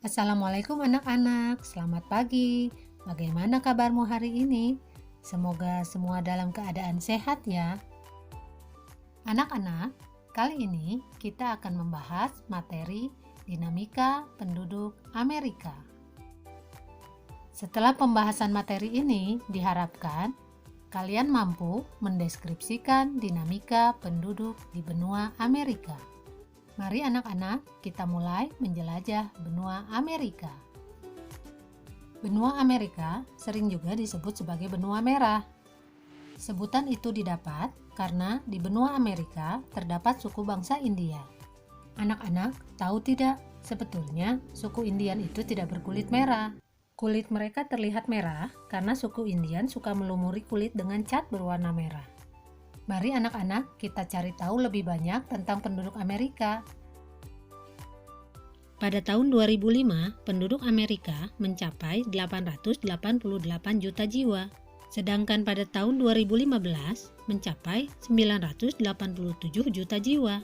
Assalamualaikum anak-anak, selamat pagi. Bagaimana kabarmu hari ini? Semoga semua dalam keadaan sehat ya. Anak-anak, kali ini kita akan membahas materi dinamika penduduk Amerika. Setelah pembahasan materi ini, diharapkan kalian mampu mendeskripsikan dinamika penduduk di benua Amerika. Mari anak-anak, kita mulai menjelajah benua Amerika. Benua Amerika sering juga disebut sebagai benua merah. Sebutan itu didapat karena di benua Amerika terdapat suku bangsa India. Anak-anak, tahu tidak? Sebetulnya suku Indian itu tidak berkulit merah. Kulit mereka terlihat merah karena suku Indian suka melumuri kulit dengan cat berwarna merah. Mari anak-anak, kita cari tahu lebih banyak tentang penduduk Amerika. Pada tahun 2005, penduduk Amerika mencapai 888 juta jiwa, sedangkan pada tahun 2015 mencapai 987 juta jiwa.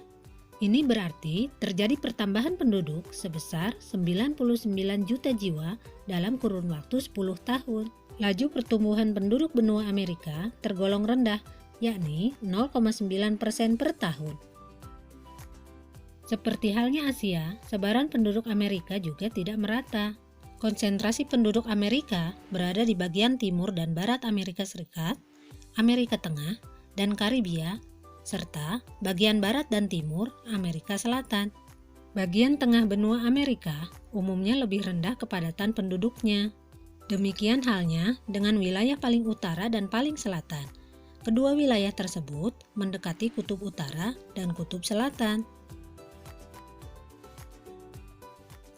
Ini berarti terjadi pertambahan penduduk sebesar 99 juta jiwa dalam kurun waktu 10 tahun. Laju pertumbuhan penduduk benua Amerika tergolong rendah, yakni 0,9% per tahun. Seperti halnya Asia, sebaran penduduk Amerika juga tidak merata. Konsentrasi penduduk Amerika berada di bagian timur dan barat Amerika Serikat, Amerika Tengah, dan Karibia, serta bagian barat dan timur Amerika Selatan. Bagian tengah benua Amerika umumnya lebih rendah kepadatan penduduknya. Demikian halnya dengan wilayah paling utara dan paling selatan. Kedua wilayah tersebut mendekati kutub utara dan kutub selatan.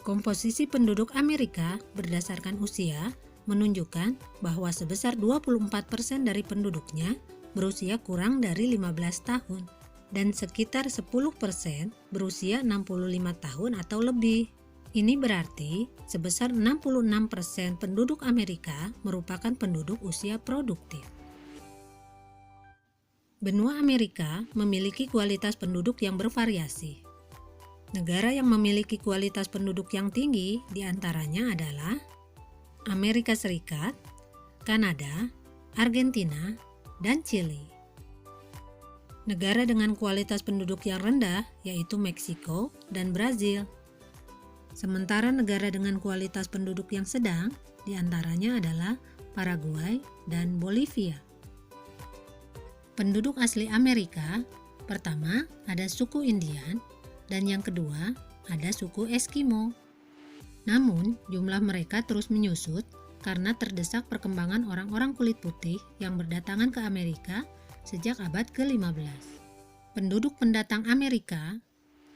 Komposisi penduduk Amerika berdasarkan usia menunjukkan bahwa sebesar 24% dari penduduknya berusia kurang dari 15 tahun dan sekitar 10% berusia 65 tahun atau lebih. Ini berarti sebesar 66% penduduk Amerika merupakan penduduk usia produktif. Benua Amerika memiliki kualitas penduduk yang bervariasi. Negara yang memiliki kualitas penduduk yang tinggi diantaranya adalah Amerika Serikat, Kanada, Argentina, dan Chili. Negara dengan kualitas penduduk yang rendah yaitu Meksiko dan Brazil. Sementara negara dengan kualitas penduduk yang sedang diantaranya adalah Paraguay dan Bolivia. Penduduk asli Amerika, pertama ada suku Indian, dan yang kedua ada suku Eskimo. Namun, jumlah mereka terus menyusut karena terdesak perkembangan orang-orang kulit putih yang berdatangan ke Amerika sejak abad ke-15. Penduduk pendatang Amerika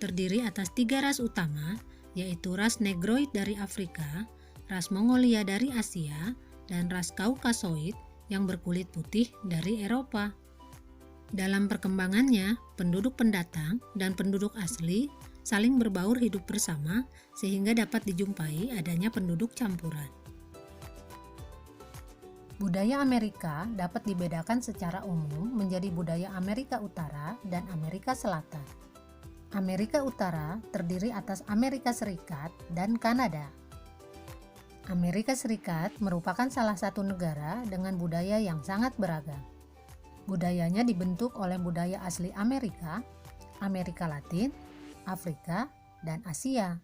terdiri atas 3 ras utama, yaitu ras Negroid dari Afrika, ras Mongolia dari Asia, dan ras Kaukasoid yang berkulit putih dari Eropa. Dalam perkembangannya, penduduk pendatang dan penduduk asli saling berbaur hidup bersama sehingga dapat dijumpai adanya penduduk campuran. Budaya Amerika dapat dibedakan secara umum menjadi budaya Amerika Utara dan Amerika Selatan. Amerika Utara terdiri atas Amerika Serikat dan Kanada. Amerika Serikat merupakan salah satu negara dengan budaya yang sangat beragam. Budayanya dibentuk oleh budaya asli Amerika, Amerika Latin, Afrika, dan Asia.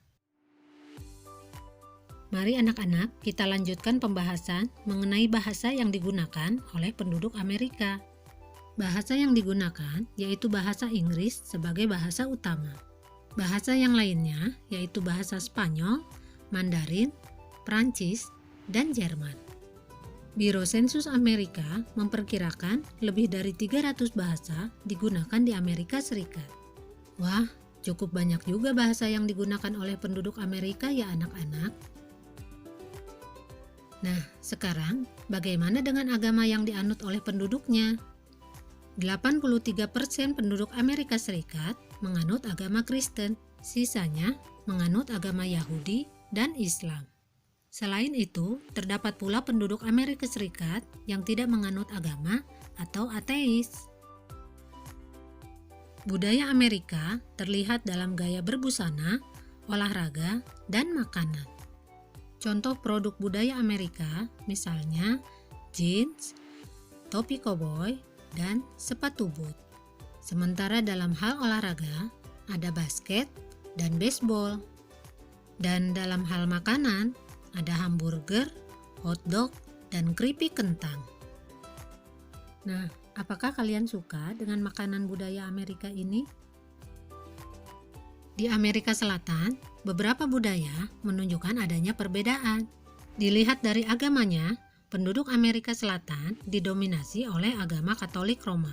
Mari anak-anak, kita lanjutkan pembahasan mengenai bahasa yang digunakan oleh penduduk Amerika. Bahasa yang digunakan yaitu bahasa Inggris sebagai bahasa utama. Bahasa yang lainnya yaitu bahasa Spanyol, Mandarin, Prancis, dan Jerman. Biro Sensus Amerika memperkirakan lebih dari 300 bahasa digunakan di Amerika Serikat. Wah, cukup banyak juga bahasa yang digunakan oleh penduduk Amerika ya anak-anak. Nah, sekarang bagaimana dengan agama yang dianut oleh penduduknya? 83% penduduk Amerika Serikat menganut agama Kristen, sisanya menganut agama Yahudi dan Islam. Selain itu, terdapat pula penduduk Amerika Serikat yang tidak menganut agama atau ateis. Budaya Amerika terlihat dalam gaya berbusana, olahraga, dan makanan. Contoh produk budaya Amerika misalnya jeans, topi koboi, dan sepatu boot. Sementara dalam hal olahraga ada basket dan baseball. Dan dalam hal makanan ada hamburger, hotdog, dan keripik kentang. Nah, apakah kalian suka dengan makanan budaya Amerika ini? Di Amerika Selatan, beberapa budaya menunjukkan adanya perbedaan. Dilihat dari agamanya, penduduk Amerika Selatan didominasi oleh agama Katolik Roma.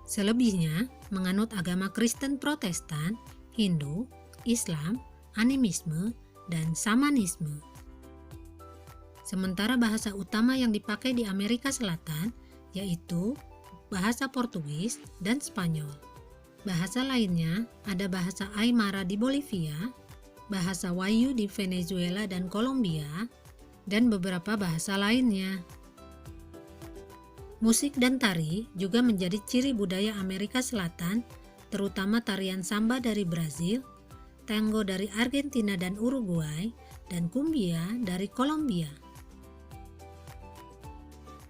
Selebihnya menganut agama Kristen Protestan, Hindu, Islam, animisme, dan Shamanisme. Sementara bahasa utama yang dipakai di Amerika Selatan yaitu bahasa Portugis dan Spanyol. Bahasa lainnya ada bahasa Aymara di Bolivia, bahasa Wayu di Venezuela dan Kolombia, dan beberapa bahasa lainnya. Musik dan tari juga menjadi ciri budaya Amerika Selatan, terutama tarian samba dari Brazil, tango dari Argentina dan Uruguay, dan cumbia dari Kolombia.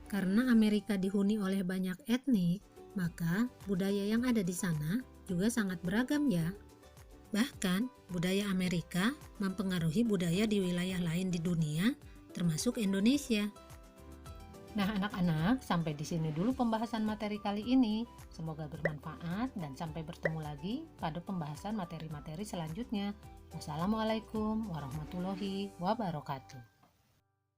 Karena Amerika dihuni oleh banyak etnik, maka budaya yang ada di sana juga sangat beragam ya. Bahkan budaya Amerika mempengaruhi budaya di wilayah lain di dunia, termasuk Indonesia. Nah anak-anak, sampai di sini dulu pembahasan materi kali ini. Semoga bermanfaat dan sampai bertemu lagi pada pembahasan materi-materi selanjutnya. Wassalamualaikum warahmatullahi wabarakatuh.